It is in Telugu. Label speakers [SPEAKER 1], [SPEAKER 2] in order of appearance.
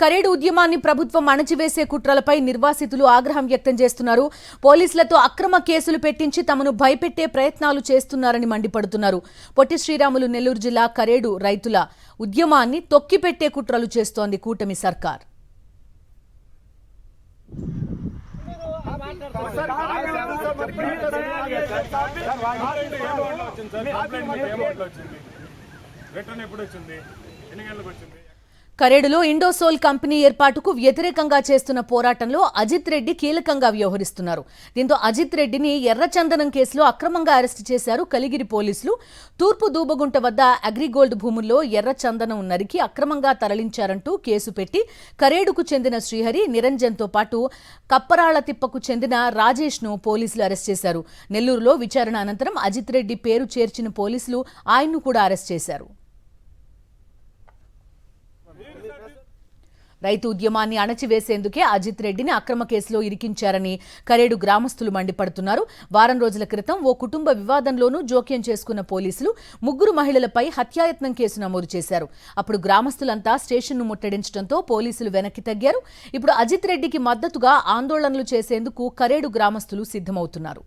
[SPEAKER 1] కరేడు ఉద్యమాన్ని ప్రభుత్వం అణచివేసే కుట్రలపై నిర్వాసితులు ఆగ్రహం వ్యక్తం చేస్తున్నారు. పోలీసులతో అక్రమ కేసులు పెట్టించి తమను భయపెట్టే ప్రయత్నాలు చేస్తున్నారని మండిపడుతున్నారు. పొట్టి శ్రీరాములు నెల్లూరు జిల్లా కరేడు రైతుల ఉద్యమాన్ని తొక్కిపెట్టే కుట్రలు చేస్తోంది కూటమి సర్కార్. కరేడులో ఇండోసోల్ కంపెనీ ఏర్పాటుకు వ్యతిరేకంగా చేస్తున్న పోరాటంలో అజిత్ రెడ్డి కీలకంగా వ్యవహరిస్తున్నారు. దీంతో అజిత్ రెడ్డిని ఎర్రచందనం కేసులో అక్రమంగా అరెస్టు చేశారు కలిగిరి పోలీసులు. తూర్పు దూబగుంట వద్ద అగ్రిగోల్డ్ భూముల్లో ఎర్రచందనం నరికి అక్రమంగా తరలించారంటూ కేసు పెట్టి కరేడుకు చెందిన శ్రీహరి, నిరంజన్తో పాటు కప్పరాళ్లతిప్పకు చెందిన రాజేష్ను పోలీసులు అరెస్ట్ చేశారు. నెల్లూరులో విచారణ అనంతరం అజిత్ రెడ్డి పేరు చేర్చిన పోలీసులు ఆయన్ను కూడా అరెస్ట్ చేశారు. రైతు ఉద్యమాన్ని అణచివేసేందుకే అజిత్ రెడ్డిని అక్రమ కేసులో ఇరికించారని కరేడు గ్రామస్తులు మండిపడుతున్నారు. వారం రోజుల క్రితం ఓ కుటుంబ వివాదంలోనూ జోక్యం చేసుకున్న పోలీసులు 3 మహిళలపై హత్యాయత్నం కేసు నమోదు చేశారు. అప్పుడు గ్రామస్తులంతా స్టేషన్ను ముట్టడించడంతో పోలీసులు వెనక్కి తగ్గారు. ఇప్పుడు అజిత్ రెడ్డికి మద్దతుగా ఆందోళనలు చేసేందుకు కరేడు గ్రామస్తులు సిద్ధమవుతున్నారు.